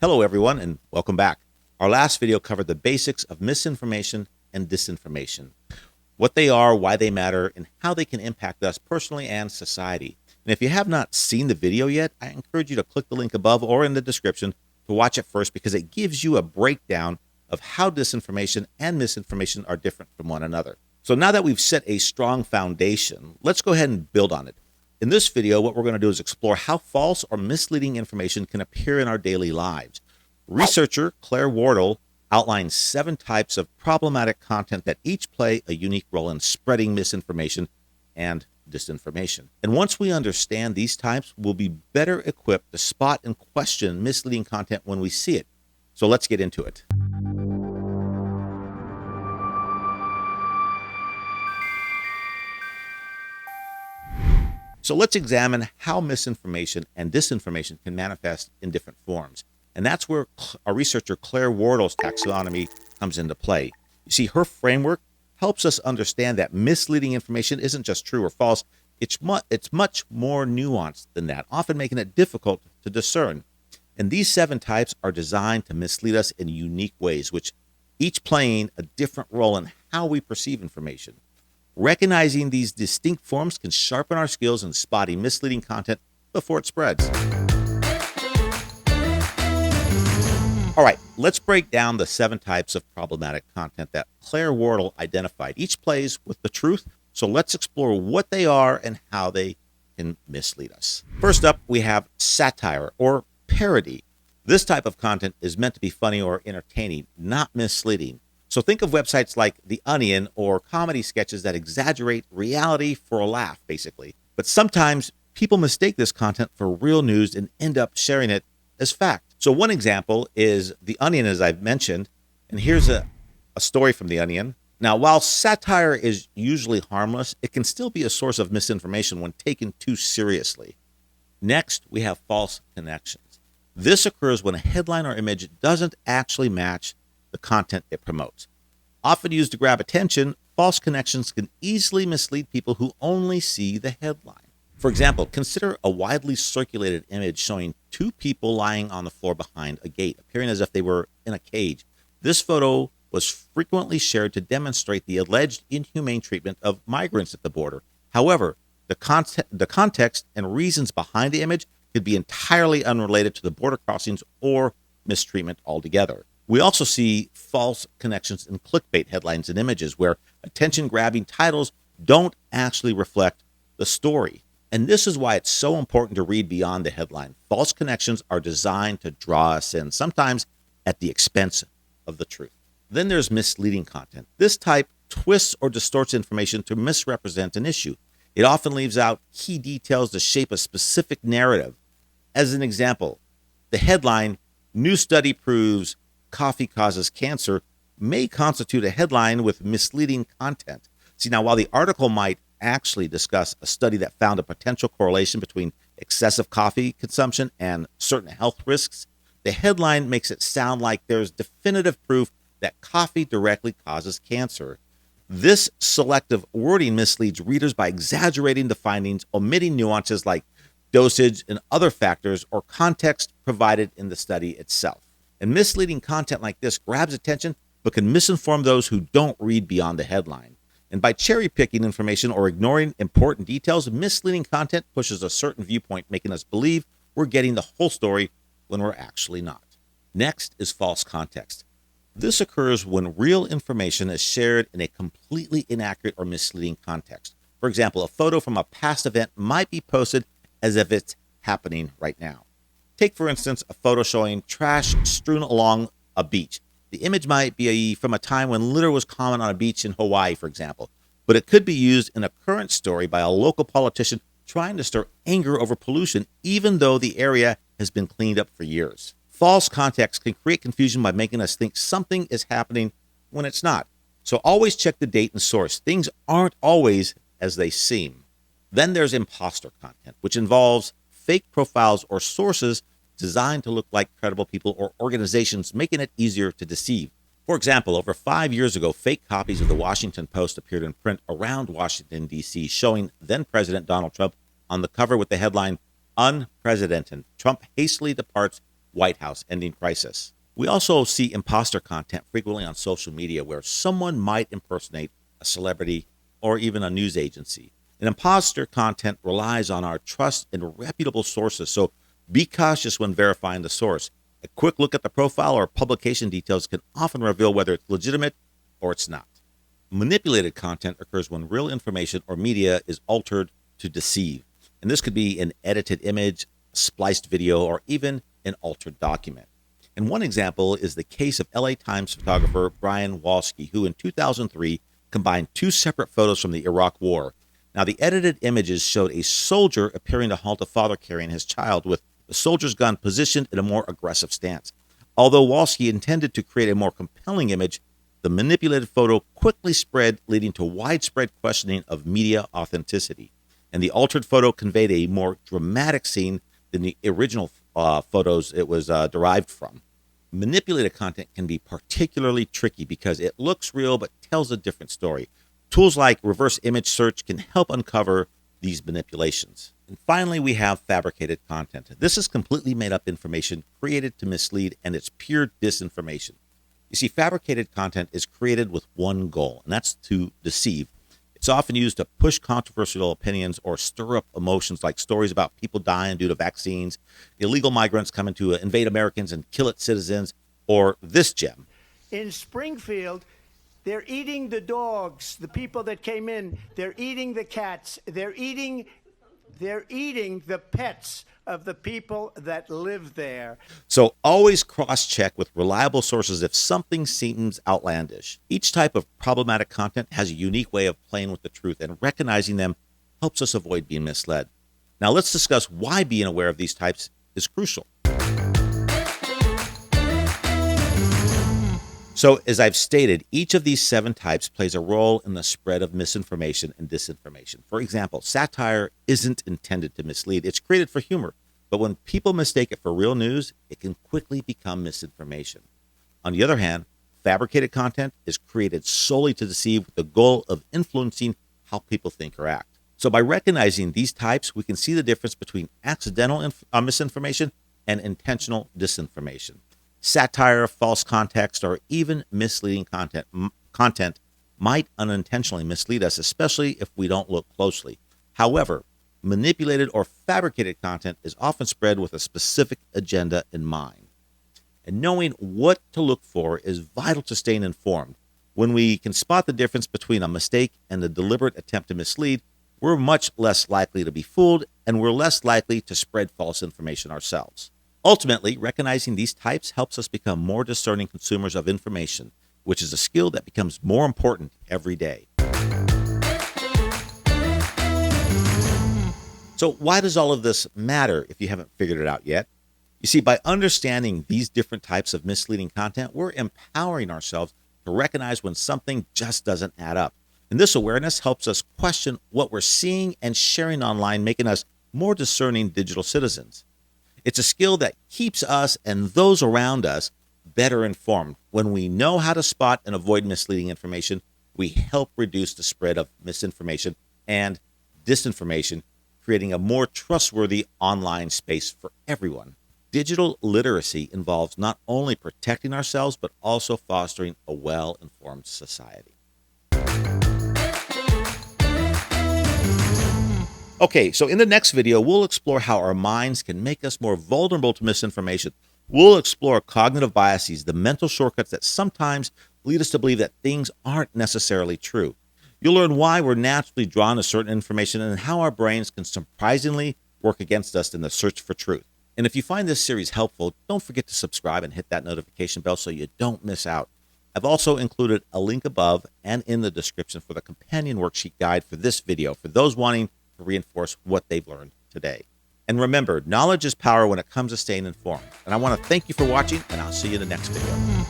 Hello, everyone, and welcome back. Our last video covered the basics of misinformation and disinformation, what they are, why they matter, and how they can impact us personally and society. And if you have not seen the video yet, I encourage you to click the link above or in the description to watch it first, because it gives you a breakdown of how disinformation and misinformation are different from one another. So now that we've set a strong foundation, let's go ahead and build on it. In this video, what we're going to do is explore how false or misleading information can appear in our daily lives. Researcher Claire Wardle outlines 7 types of problematic content that each play a unique role in spreading misinformation and disinformation. And once we understand these types, we'll be better equipped to spot and question misleading content when we see it. So let's get into it. So let's examine how misinformation and disinformation can manifest in different forms. And that's where our researcher Claire Wardle's taxonomy comes into play. You see, her framework helps us understand that misleading information isn't just true or false. It's much more nuanced than that, often making it difficult to discern. And these 7 types are designed to mislead us in unique ways, which each playing a different role in how we perceive information. Recognizing these distinct forms can sharpen our skills in spotting misleading content before it spreads. All right, let's break down the 7 types of problematic content that Claire Wardle identified. Each plays with the truth, so let's explore what they are and how they can mislead us. First up, we have satire or parody. This type of content is meant to be funny or entertaining, not misleading. So think of websites like The Onion or comedy sketches that exaggerate reality for a laugh, basically. But sometimes people mistake this content for real news and end up sharing it as fact. So one example is The Onion, as I've mentioned, and here's a story from The Onion. Now, while satire is usually harmless, it can still be a source of misinformation when taken too seriously. Next, we have false connections. This occurs when a headline or image doesn't actually match the content it promotes. Often used to grab attention, false connections can easily mislead people who only see the headline. For example, consider a widely circulated image showing 2 people lying on the floor behind a gate, appearing as if they were in a cage. This photo was frequently shared to demonstrate the alleged inhumane treatment of migrants at the border. However, the context and reasons behind the image could be entirely unrelated to the border crossings or mistreatment altogether. We also see false connections in clickbait headlines and images where attention-grabbing titles don't actually reflect the story. And this is why it's so important to read beyond the headline. False connections are designed to draw us in, sometimes at the expense of the truth. Then there's misleading content. This type twists or distorts information to misrepresent an issue. It often leaves out key details to shape a specific narrative. As an example, the headline, "New study proves coffee causes cancer," may constitute a headline with misleading content. See, now, while the article might actually discuss a study that found a potential correlation between excessive coffee consumption and certain health risks, the headline makes it sound like there's definitive proof that coffee directly causes cancer. This selective wording misleads readers by exaggerating the findings, omitting nuances like dosage and other factors or context provided in the study itself. And misleading content like this grabs attention but can misinform those who don't read beyond the headline. And by cherry-picking information or ignoring important details, misleading content pushes a certain viewpoint, making us believe we're getting the whole story when we're actually not. Next is false context. This occurs when real information is shared in a completely inaccurate or misleading context. For example, a photo from a past event might be posted as if it's happening right now. Take, for instance, a photo showing trash strewn along a beach. The image might be from a time when litter was common on a beach in Hawaii, for example, but it could be used in a current story by a local politician trying to stir anger over pollution, even though the area has been cleaned up for years. False context can create confusion by making us think something is happening when it's not. So always check the date and source. Things aren't always as they seem. Then there's imposter content, which involves fake profiles or sources designed to look like credible people or organizations, making it easier to deceive. For example, over 5 years ago, fake copies of the Washington Post appeared in print around Washington, D.C., showing then-President Donald Trump on the cover with the headline, "Unprecedented. Trump hastily departs White House ending crisis. We also see imposter content frequently on social media where someone might impersonate a celebrity or even a news agency. And imposter content relies on our trust in reputable sources, so be cautious when verifying the source. A quick look at the profile or publication details can often reveal whether it's legitimate or it's not. Manipulated content occurs when real information or media is altered to deceive. And this could be an edited image, spliced video, or even an altered document. And one example is the case of LA Times photographer Brian Walsky, who in 2003 combined two separate photos from the Iraq War. Now, the edited images showed a soldier appearing to halt a father carrying his child with the soldier's gun positioned in a more aggressive stance. Although Walsky intended to create a more compelling image, the manipulated photo quickly spread, leading to widespread questioning of media authenticity. And the altered photo conveyed a more dramatic scene than the original photos it was derived from. Manipulated content can be particularly tricky because it looks real but tells a different story. Tools like reverse image search can help uncover these manipulations. And finally, we have fabricated content. This is completely made up information created to mislead, and it's pure disinformation. You see, fabricated content is created with one goal, and that's to deceive. It's often used to push controversial opinions or stir up emotions, like stories about people dying due to vaccines, illegal migrants coming to invade Americans and kill its citizens, or this gem. In Springfield, they're eating the dogs, the people that came in. They're eating the cats. They're eating the pets of the people that live there. So always cross-check with reliable sources if something seems outlandish. Each type of problematic content has a unique way of playing with the truth, and recognizing them helps us avoid being misled. Now let's discuss why being aware of these types is crucial. So, as I've stated, each of these 7 types plays a role in the spread of misinformation and disinformation. For example, satire isn't intended to mislead. It's created for humor. But when people mistake it for real news, it can quickly become misinformation. On the other hand, fabricated content is created solely to deceive with the goal of influencing how people think or act. So by recognizing these types, we can see the difference between accidental misinformation and intentional disinformation. Satire, false context, or even misleading content might unintentionally mislead us, especially if we don't look closely. However, manipulated or fabricated content is often spread with a specific agenda in mind. And knowing what to look for is vital to staying informed. When we can spot the difference between a mistake and a deliberate attempt to mislead, we're much less likely to be fooled, and we're less likely to spread false information ourselves. Ultimately, recognizing these types helps us become more discerning consumers of information, which is a skill that becomes more important every day. So why does all of this matter if you haven't figured it out yet? You see, by understanding these different types of misleading content, we're empowering ourselves to recognize when something just doesn't add up. And this awareness helps us question what we're seeing and sharing online, making us more discerning digital citizens. It's a skill that keeps us and those around us better informed. When we know how to spot and avoid misleading information, we help reduce the spread of misinformation and disinformation, creating a more trustworthy online space for everyone. Digital literacy involves not only protecting ourselves, but also fostering a well-informed society. Okay, so in the next video, we'll explore how our minds can make us more vulnerable to misinformation. We'll explore cognitive biases, the mental shortcuts that sometimes lead us to believe that things aren't necessarily true. You'll learn why we're naturally drawn to certain information and how our brains can surprisingly work against us in the search for truth. And if you find this series helpful, don't forget to subscribe and hit that notification bell so you don't miss out. I've also included a link above and in the description for the companion worksheet guide for this video for those wanting to reinforce what they've learned today. And remember, knowledge is power when it comes to staying informed. And I want to thank you for watching, and I'll see you in the next video.